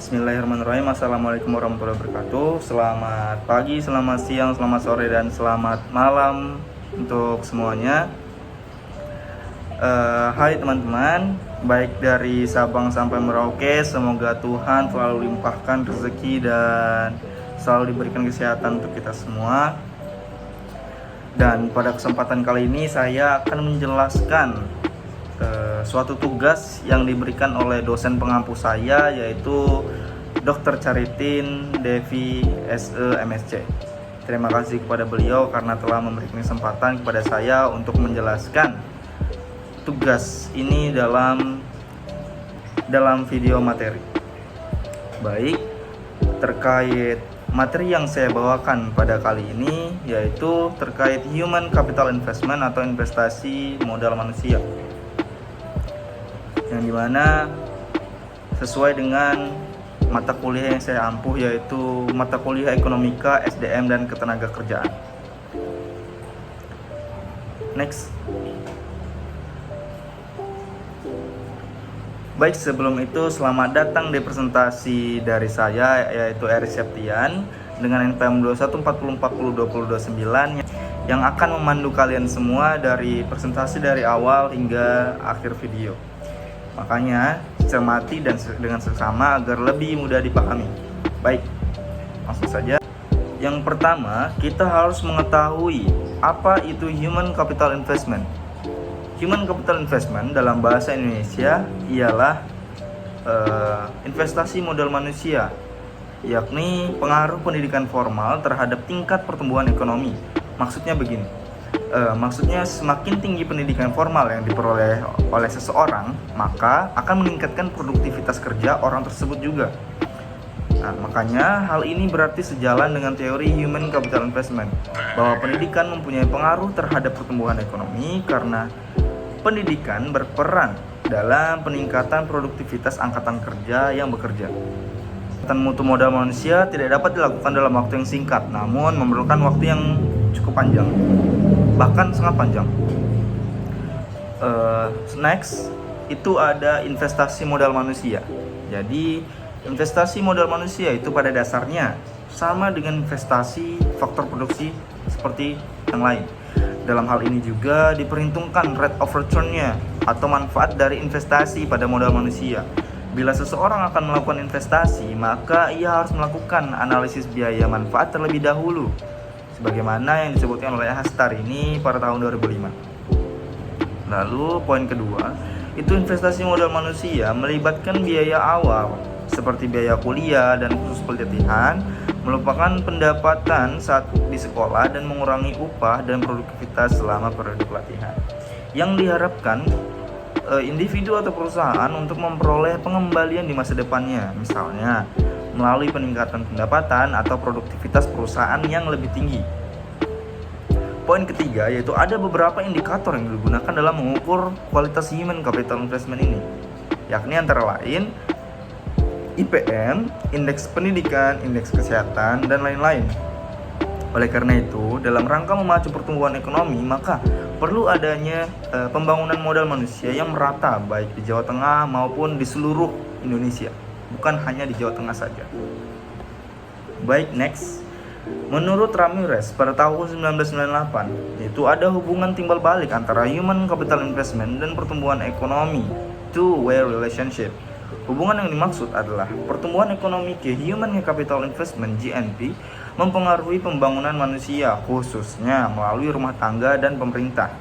Bismillahirrahmanirrahim. Assalamualaikum warahmatullahi wabarakatuh. Selamat pagi, selamat siang, selamat sore, dan selamat malam untuk semuanya. Hai teman-teman, baik dari Sabang sampai Merauke, semoga Tuhan selalu limpahkan rezeki dan selalu diberikan kesehatan untuk kita semua. Dan pada kesempatan kali ini saya akan menjelaskan suatu tugas yang diberikan oleh dosen pengampu saya, yaitu Dr. Charitin Devi SE MSc. Terima kasih kepada beliau karena telah memberikan kesempatan kepada saya untuk menjelaskan tugas ini dalam video materi. Baik, terkait materi yang saya bawakan pada kali ini yaitu terkait Human Capital Investment atau investasi modal manusia, yang dimana sesuai dengan mata kuliah yang saya ampuh, yaitu mata kuliah Ekonomika, SDM, dan Ketenagakerjaan. Next. Baik, sebelum itu selamat datang di presentasi dari saya, yaitu Eri Septian dengan NPM 2140402029 yang akan memandu kalian semua dari presentasi dari awal hingga akhir video. Makanya cermati dan dengan seksama agar lebih mudah dipahami. Baik, langsung saja. Yang pertama, kita harus mengetahui apa itu Human Capital Investment. Human Capital Investment dalam bahasa Indonesia ialah investasi modal manusia, yakni pengaruh pendidikan formal terhadap tingkat pertumbuhan ekonomi. Maksudnya begini, maksudnya semakin tinggi pendidikan formal yang diperoleh oleh seseorang, maka akan meningkatkan produktivitas kerja orang tersebut juga. Nah, makanya hal ini berarti sejalan dengan teori Human Capital Investment, bahwa pendidikan mempunyai pengaruh terhadap pertumbuhan ekonomi karena pendidikan berperan dalam peningkatan produktivitas angkatan kerja yang bekerja. Peningkatan mutu modal manusia tidak dapat dilakukan dalam waktu yang singkat, namun memerlukan waktu yang cukup panjang, bahkan sangat panjang. Next, itu ada investasi modal manusia. Jadi investasi modal manusia itu pada dasarnya sama dengan investasi faktor produksi seperti yang lain. Dalam hal ini juga diperhitungkan rate of return-nya atau manfaat dari investasi pada modal manusia. Bila seseorang akan melakukan investasi, maka ia harus melakukan analisis biaya manfaat terlebih dahulu, sebagaimana yang disebutkan oleh Hastarini pada tahun 2005. Lalu poin kedua, itu investasi modal manusia melibatkan biaya awal seperti biaya kuliah dan kursus pelatihan, merupakan pendapatan saat di sekolah dan mengurangi upah dan produktivitas selama periode pelatihan, yang diharapkan individu atau perusahaan untuk memperoleh pengembalian di masa depannya, misalnya melalui peningkatan pendapatan atau produktivitas perusahaan yang lebih tinggi. Poin ketiga, yaitu ada beberapa indikator yang digunakan dalam mengukur kualitas Human Capital Investment ini, yakni antara lain IPM, indeks pendidikan, indeks kesehatan, dan lain-lain. Oleh karena itu, dalam rangka memacu pertumbuhan ekonomi, maka perlu adanya pembangunan modal manusia yang merata baik di Jawa Tengah maupun di seluruh Indonesia, bukan hanya di Jawa Tengah saja. Baik, next. Menurut Ramirez pada tahun 1998, yaitu ada hubungan timbal balik antara Human Capital Investment dan pertumbuhan ekonomi, two-way relationship. Hubungan yang dimaksud adalah pertumbuhan ekonomi ke Human Capital Investment (GNP) mempengaruhi pembangunan manusia, khususnya melalui rumah tangga dan pemerintah.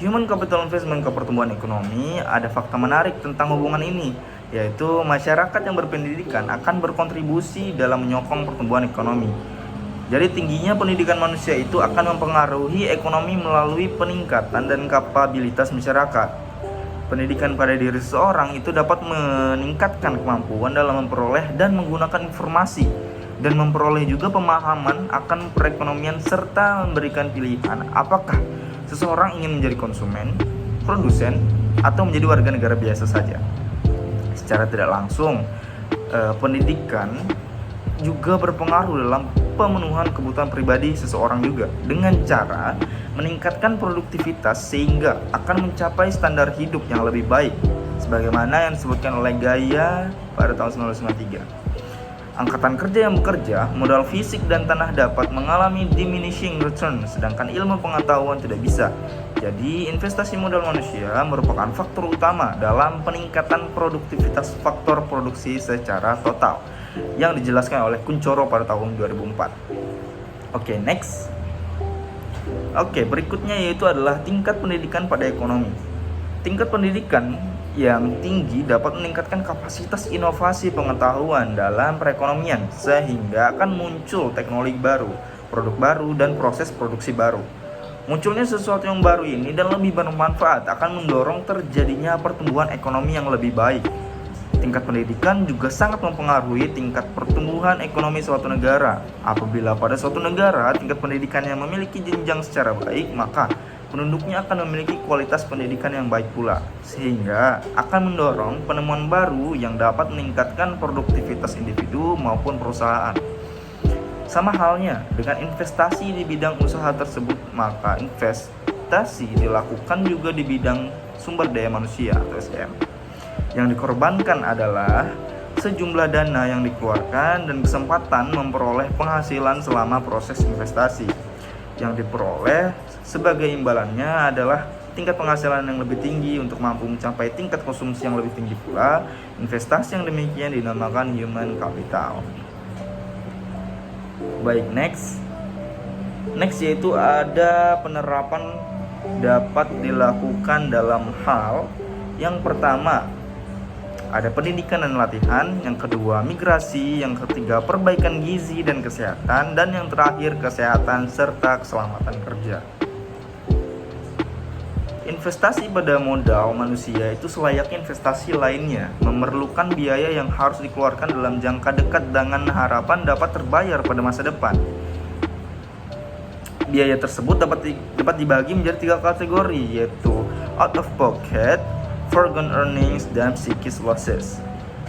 Human Capital Investment ke pertumbuhan ekonomi, ada fakta menarik tentang hubungan ini, yaitu masyarakat yang berpendidikan akan berkontribusi dalam menyokong pertumbuhan ekonomi. Jadi tingginya pendidikan manusia itu akan mempengaruhi ekonomi melalui peningkatan dan kapabilitas masyarakat. Pendidikan pada diri seseorang itu dapat meningkatkan kemampuan dalam memperoleh dan menggunakan informasi, dan memperoleh juga pemahaman akan perekonomian serta memberikan pilihan apakah seseorang ingin menjadi konsumen, produsen, atau menjadi warga negara biasa saja. Secara tidak langsung, pendidikan juga berpengaruh dalam pemenuhan kebutuhan pribadi seseorang juga, dengan cara meningkatkan produktivitas sehingga akan mencapai standar hidup yang lebih baik. sebagaimana yang disebutkan oleh Gaia pada tahun 1993. Angkatan kerja yang bekerja, modal fisik dan tanah dapat mengalami diminishing return, sedangkan ilmu pengetahuan tidak bisa. Jadi, investasi modal manusia merupakan faktor utama dalam peningkatan produktivitas faktor produksi secara total, yang dijelaskan oleh Kuncoro pada tahun 2004. Oke, next. Oke, berikutnya yaitu adalah tingkat pendidikan pada ekonomi. Tingkat pendidikan yang tinggi dapat meningkatkan kapasitas inovasi pengetahuan dalam perekonomian, sehingga akan muncul teknologi baru, produk baru, dan proses produksi baru. Munculnya sesuatu yang baru ini dan lebih bermanfaat akan mendorong terjadinya pertumbuhan ekonomi yang lebih baik. Tingkat pendidikan juga sangat mempengaruhi tingkat pertumbuhan ekonomi suatu negara. Apabila pada suatu negara tingkat pendidikannya memiliki jenjang secara baik, maka penduduknya akan memiliki kualitas pendidikan yang baik pula, sehingga akan mendorong penemuan baru yang dapat meningkatkan produktivitas individu maupun perusahaan. Sama halnya dengan investasi di bidang usaha tersebut, maka investasi dilakukan juga di bidang sumber daya manusia atau SDM. Yang dikorbankan adalah sejumlah dana yang dikeluarkan dan kesempatan memperoleh penghasilan selama proses investasi. Yang diperoleh sebagai imbalannya adalah tingkat penghasilan yang lebih tinggi untuk mampu mencapai tingkat konsumsi yang lebih tinggi pula. Investasi yang demikian dinamakan human capital. Baik, next yaitu ada penerapan dapat dilakukan dalam hal yang pertama ada pendidikan dan latihan, yang kedua migrasi, yang ketiga perbaikan gizi dan kesehatan, dan yang terakhir kesehatan serta keselamatan kerja. Investasi pada modal manusia itu selayaknya investasi lainnya, memerlukan biaya yang harus dikeluarkan dalam jangka dekat dengan harapan dapat terbayar pada masa depan. Biaya tersebut dapat dibagi menjadi 3 kategori, yaitu out of pocket, foregone earnings, dan psychic losses.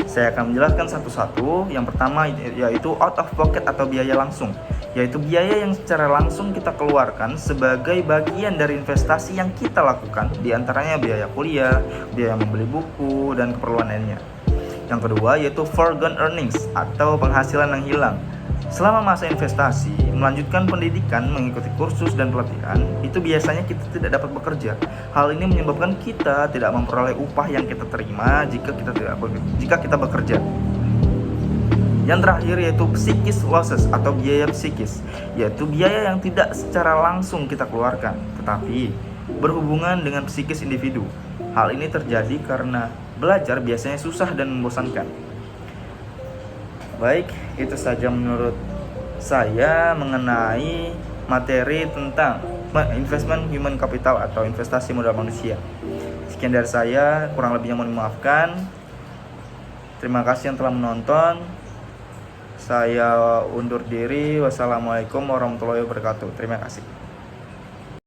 Saya akan menjelaskan satu-satu. Yang pertama yaitu out of pocket atau biaya langsung, yaitu biaya yang secara langsung kita keluarkan sebagai bagian dari investasi yang kita lakukan, diantaranya biaya kuliah, biaya membeli buku, dan keperluan lainnya. Yang kedua yaitu foregone earnings atau penghasilan yang hilang. Selama masa investasi, melanjutkan pendidikan, mengikuti kursus dan pelatihan, itu biasanya kita tidak dapat bekerja. Hal ini menyebabkan kita tidak memperoleh upah yang kita terima jika kita bekerja. Yang terakhir yaitu psychic losses atau biaya psikis, yaitu biaya yang tidak secara langsung kita keluarkan, tetapi berhubungan dengan psikis individu. Hal ini terjadi karena belajar biasanya susah dan membosankan. Baik, itu saja menurut saya mengenai materi tentang investment human capital atau investasi modal manusia. Sekian dari saya, kurang lebihnya mohon dimaafkan. Terima kasih yang telah menonton. Saya undur diri. Wassalamualaikum warahmatullahi wabarakatuh. Terima kasih.